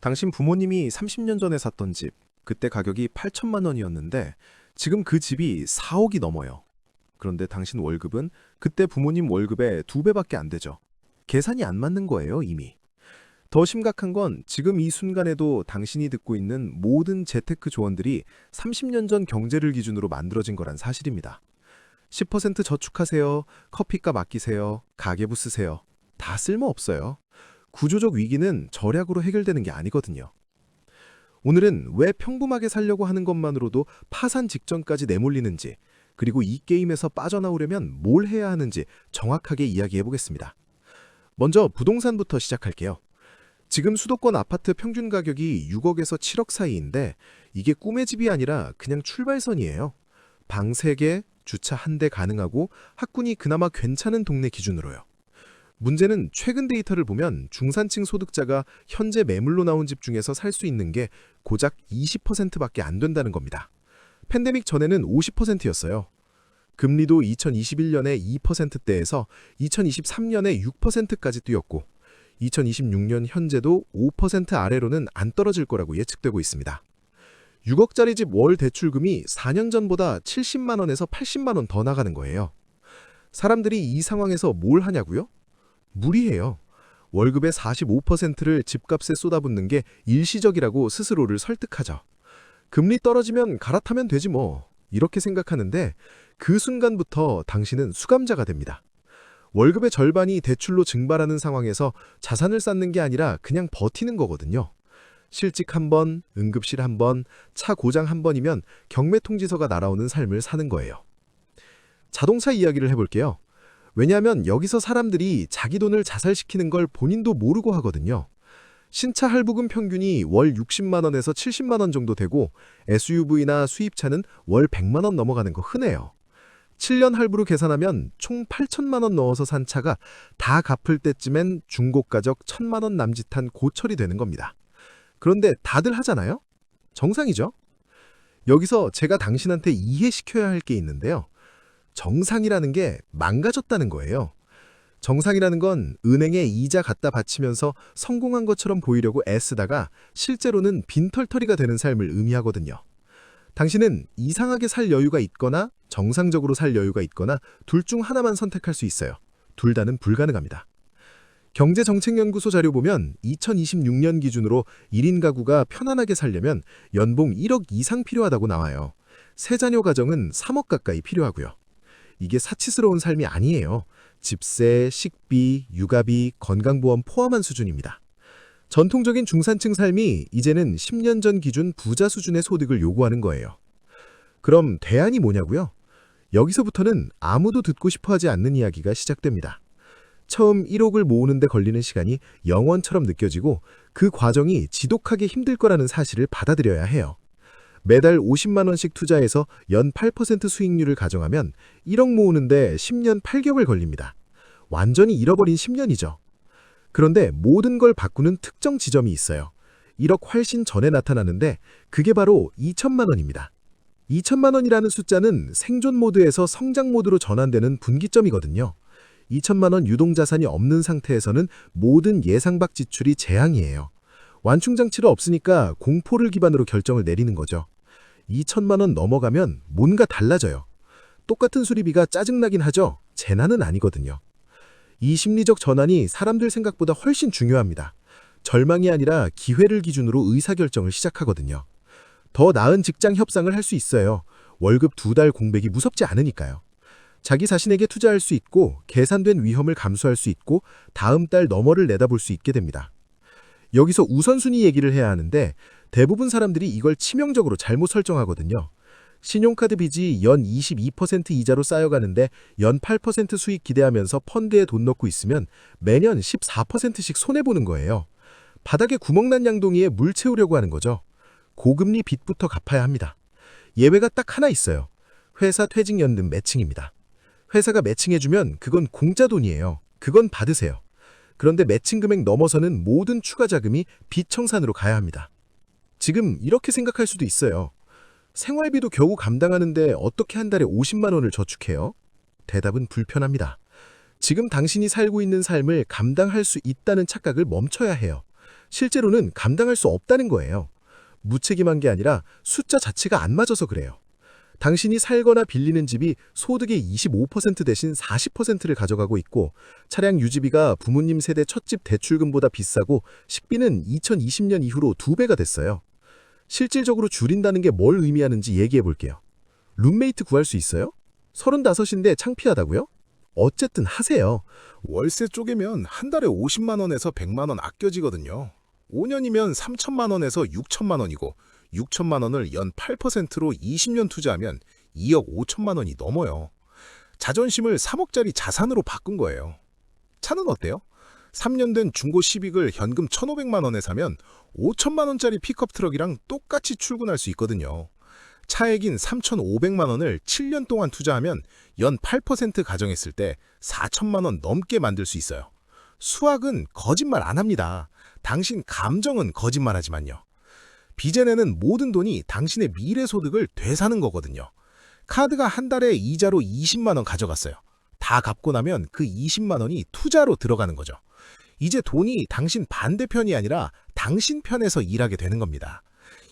당신 부모님이 30년 전에 샀던 집, 그때 가격이 8천만 원이었는데 지금 그 집이 4억이 넘어요. 그런데 당신 월급은 그때 부모님 월급의 2배밖에 안 되죠. 계산이 안 맞는 거예요, 이미. 더 심각한 건 지금 이 순간에도 당신이 듣고 있는 모든 재테크 조언들이 30년 전 경제를 기준으로 만들어진 거란 사실입니다. 10% 저축하세요, 커피값 아끼세요, 가계부 쓰세요. 다 쓸모없어요. 구조적 위기는 절약으로 해결되는 게 아니거든요. 오늘은 왜 평범하게 살려고 하는 것만으로도 파산 직전까지 내몰리는지, 그리고 이 게임에서 빠져나오려면 뭘 해야 하는지 정확하게 이야기해 보겠습니다. 먼저 부동산부터 시작할게요. 지금 수도권 아파트 평균 가격이 6억에서 7억 사이인데 이게 꿈의 집이 아니라 그냥 출발선이에요. 방 3개, 주차 1대 가능하고 학군이 그나마 괜찮은 동네 기준으로요. 문제는 최근 데이터를 보면 중산층 소득자가 현재 매물로 나온 집 중에서 살 수 있는 게 고작 20%밖에 안 된다는 겁니다. 팬데믹 전에는 50%였어요. 금리도 2021년에 2%대에서 2023년에 6%까지 뛰었고 2026년 현재도 5% 아래로는 안 떨어질 거라고 예측되고 있습니다. 6억짜리 집 월 대출금이 4년 전보다 70만 원에서 80만 원 더 나가는 거예요. 사람들이 이 상황에서 뭘 하냐고요? 무리해요. 월급의 45%를 집값에 쏟아붓는 게 일시적이라고 스스로를 설득하죠. 금리 떨어지면 갈아타면 되지 뭐. 이렇게 생각하는데 그 순간부터 당신은 수감자가 됩니다. 월급의 절반이 대출로 증발하는 상황에서 자산을 쌓는 게 아니라 그냥 버티는 거거든요. 실직 한 번, 응급실 한 번, 차 고장 한 번이면 경매 통지서가 날아오는 삶을 사는 거예요. 자동차 이야기를 해볼게요. 왜냐하면 여기서 사람들이 자기 돈을 자살시키는 걸 본인도 모르고 하거든요. 신차 할부금 평균이 월 60만 원에서 70만 원 정도 되고 SUV나 수입차는 월 100만 원 넘어가는 거 흔해요. 7년 할부로 계산하면 총 8천만 원 넣어서 산 차가 다 갚을 때쯤엔 중고가적 1,000만 원 남짓한 고철이 되는 겁니다. 그런데 다들 하잖아요? 정상이죠? 여기서 제가 당신한테 이해시켜야 할 게 있는데요. 정상이라는 게 망가졌다는 거예요. 정상이라는 건 은행에 이자 갖다 바치면서 성공한 것처럼 보이려고 애쓰다가 실제로는 빈털터리가 되는 삶을 의미하거든요. 당신은 이상하게 살 여유가 있거나 정상적으로 살 여유가 있거나 둘 중 하나만 선택할 수 있어요. 둘 다는 불가능합니다. 경제정책연구소 자료 보면 2026년 기준으로 1인 가구가 편안하게 살려면 연봉 1억 이상 필요하다고 나와요. 세 자녀 가정은 3억 가까이 필요하고요. 이게 사치스러운 삶이 아니에요. 집세, 식비, 육아비, 건강보험 포함한 수준입니다. 전통적인 중산층 삶이 이제는 10년 전 기준 부자 수준의 소득을 요구하는 거예요. 그럼 대안이 뭐냐고요? 여기서부터는 아무도 듣고 싶어하지 않는 이야기가 시작됩니다. 처음 1억을 모으는 데 걸리는 시간이 영원처럼 느껴지고 그 과정이 지독하게 힘들 거라는 사실을 받아들여야 해요. 매달 50만 원씩 투자해서 연 8% 수익률을 가정하면 1억 모으는데 10년 8개월 걸립니다. 완전히 잃어버린 10년이죠. 그런데 모든 걸 바꾸는 특정 지점이 있어요. 1억 훨씬 전에 나타나는데 그게 바로 2천만 원입니다. 2천만 원이라는 숫자는 생존 모드에서 성장 모드로 전환되는 분기점이거든요. 2천만 원 유동자산이 없는 상태에서는 모든 예상 밖 지출이 재앙이에요. 완충장치가 없으니까 공포를 기반으로 결정을 내리는 거죠. 2천만 원 넘어가면 뭔가 달라져요. 똑같은 수리비가 짜증나긴 하죠. 재난은 아니거든요. 이 심리적 전환이 사람들 생각보다 훨씬 중요합니다. 절망이 아니라 기회를 기준으로 의사결정을 시작하거든요. 더 나은 직장 협상을 할 수 있어요. 월급 2달 공백이 무섭지 않으니까요. 자기 자신에게 투자할 수 있고 계산된 위험을 감수할 수 있고 다음 달 너머를 내다볼 수 있게 됩니다. 여기서 우선순위 얘기를 해야 하는데 대부분 사람들이 이걸 치명적으로 잘못 설정하거든요. 신용카드 빚이 연 22% 이자로 쌓여가는데 연 8% 수익 기대하면서 펀드에 돈 넣고 있으면 매년 14%씩 손해보는 거예요. 바닥에 구멍난 양동이에 물 채우려고 하는 거죠. 고금리 빚부터 갚아야 합니다. 예외가 딱 하나 있어요. 회사 퇴직연금 매칭입니다. 회사가 매칭해주면 그건 공짜 돈이에요. 그건 받으세요. 그런데 매칭 금액 넘어서는 모든 추가 자금이 빚 청산으로 가야 합니다. 지금 이렇게 생각할 수도 있어요. 생활비도 겨우 감당하는데 어떻게 한 달에 50만 원을 저축해요? 대답은 불편합니다. 지금 당신이 살고 있는 삶을 감당할 수 있다는 착각을 멈춰야 해요. 실제로는 감당할 수 없다는 거예요. 무책임한 게 아니라 숫자 자체가 안 맞아서 그래요. 당신이 살거나 빌리는 집이 소득의 25% 대신 40%를 가져가고 있고 차량 유지비가 부모님 세대 첫집 대출금보다 비싸고 식비는 2020년 이후로 2배가 됐어요. 실질적으로 줄인다는 게 뭘 의미하는지 얘기해 볼게요. 룸메이트 구할 수 있어요? 35인데 창피하다고요? 어쨌든 하세요. 월세 쪼개면 한 달에 50만 원에서 100만 원 아껴지거든요. 5년이면 3천만 원에서 6천만 원이고 6천만 원을 연 8%로 20년 투자하면 2억 5천만 원이 넘어요. 자존심을 3억짜리 자산으로 바꾼 거예요. 차는 어때요? 3년 된 중고 시빅을 현금 1,500만 원에 사면 5천만 원짜리 픽업 트럭이랑 똑같이 출근할 수 있거든요. 차액인 3,500만 원을 7년 동안 투자하면 연 8% 가정했을 때 4천만 원 넘게 만들 수 있어요. 수학은 거짓말 안 합니다. 당신 감정은 거짓말하지만요. 빚에 내는 모든 돈이 당신의 미래 소득을 되사는 거거든요. 카드가 한 달에 이자로 20만 원 가져갔어요. 다 갚고 나면 그 20만 원이 투자로 들어가는 거죠. 이제 돈이 당신 반대편이 아니라 당신 편에서 일하게 되는 겁니다.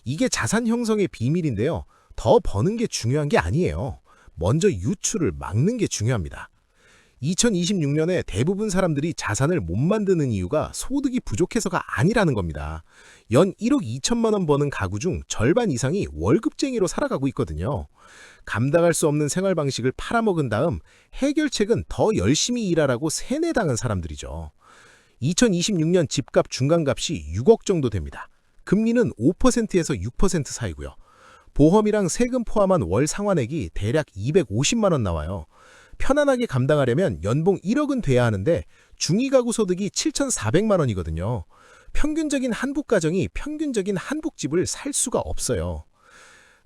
이게 자산 형성의 비밀인데요. 더 버는 게 중요한 게 아니에요. 먼저 유출을 막는 게 중요합니다. 2026년에 대부분 사람들이 자산을 못 만드는 이유가 소득이 부족해서가 아니라는 겁니다. 연 1억 2천만 원 버는 가구 중 절반 이상이 월급쟁이로 살아가고 있거든요. 감당할 수 없는 생활 방식을 팔아먹은 다음 해결책은 더 열심히 일하라고 세뇌당한 사람들이죠. 2026년 집값 중간값이 6억 정도 됩니다. 금리는 5%에서 6% 사이고요. 보험이랑 세금 포함한 월 상환액이 대략 250만 원 나와요. 편안하게 감당하려면 연봉 1억은 돼야 하는데 중위 가구 소득이 7,400만 원이거든요. 평균적인 한국 가정이 평균적인 한국 집을 살 수가 없어요.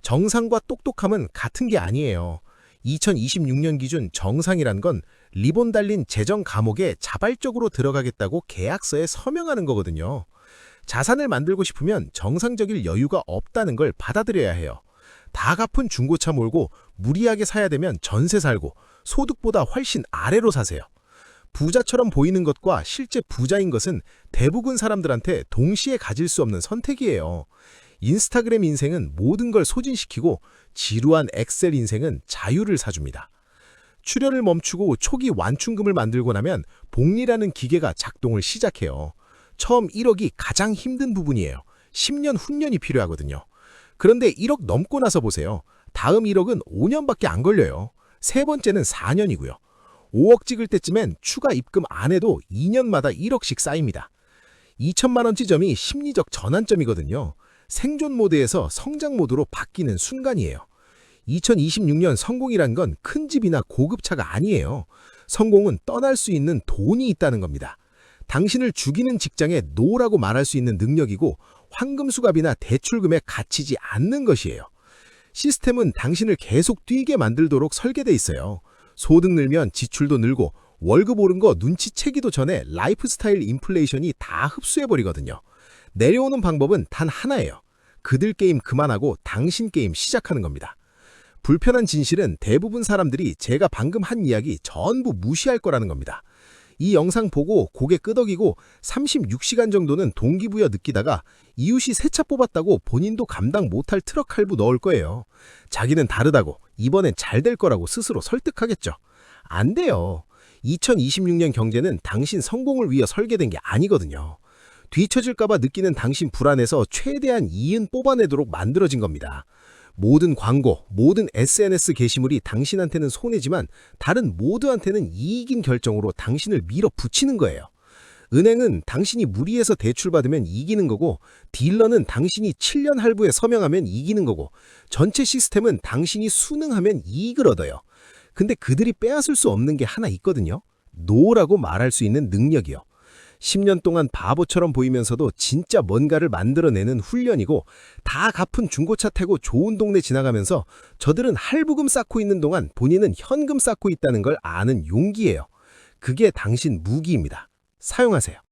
정상과 똑똑함은 같은 게 아니에요. 2026년 기준 정상이란 건 리본 달린 재정 감옥에 자발적으로 들어가겠다고 계약서에 서명하는 거거든요. 자산을 만들고 싶으면 정상적일 여유가 없다는 걸 받아들여야 해요. 다 갚은 중고차 몰고 무리하게 사야 되면 전세 살고 소득보다 훨씬 아래로 사세요. 부자처럼 보이는 것과 실제 부자인 것은 대부분 사람들한테 동시에 가질 수 없는 선택이에요. 인스타그램 인생은 모든 걸 소진시키고 지루한 엑셀 인생은 자유를 사줍니다. 출혈을 멈추고 초기 완충금을 만들고 나면 복리라는 기계가 작동을 시작해요. 처음 1억이 가장 힘든 부분이에요. 10년 훈련이 필요하거든요. 그런데 1억 넘고 나서 보세요. 다음 1억은 5년밖에 안 걸려요. 세 번째는 4년이고요. 5억 찍을 때쯤엔 추가 입금 안 해도 2년마다 1억씩 쌓입니다. 2천만 원 지점이 심리적 전환점이거든요. 생존 모드에서 성장 모드로 바뀌는 순간이에요. 2026년 성공이란 건 큰 집이나 고급차가 아니에요. 성공은 떠날 수 있는 돈이 있다는 겁니다. 당신을 죽이는 직장에 노라고 말할 수 있는 능력이고 황금수갑이나 대출금에 갇히지 않는 것이에요. 시스템은 당신을 계속 뛰게 만들도록 설계돼 있어요. 소득 늘면 지출도 늘고 월급 오른 거 눈치채기도 전에 라이프 스타일 인플레이션이 다 흡수해버리거든요. 내려오는 방법은 단 하나예요. 그들 게임 그만하고 당신 게임 시작하는 겁니다. 불편한 진실은 대부분 사람들이 제가 방금 한 이야기 전부 무시할 거라는 겁니다. 이 영상 보고 고개 끄덕이고 36시간 정도는 동기부여 느끼다가 이웃이 새 차 뽑았다고 본인도 감당 못할 트럭 할부 넣을 거예요. 자기는 다르다고 이번엔 잘 될 거라고 스스로 설득하겠죠. 안 돼요. 2026년 경제는 당신 성공을 위해 설계된 게 아니거든요. 뒤처질까봐 느끼는 당신 불안에서 최대한 이윤 뽑아내도록 만들어진 겁니다. 모든 광고, 모든 SNS 게시물이 당신한테는 손해지만 다른 모두한테는 이익인 결정으로 당신을 밀어붙이는 거예요. 은행은 당신이 무리해서 대출받으면 이기는 거고 딜러는 당신이 7년 할부에 서명하면 이기는 거고 전체 시스템은 당신이 순응하면 이익을 얻어요. 근데 그들이 빼앗을 수 없는 게 하나 있거든요. 노라고 말할 수 있는 능력이요. 10년 동안 바보처럼 보이면서도 진짜 뭔가를 만들어내는 훈련이고 다 갚은 중고차 태고 좋은 동네 지나가면서 저들은 할부금 쌓고 있는 동안 본인은 현금 쌓고 있다는 걸 아는 용기예요. 그게 당신 무기입니다. 사용하세요.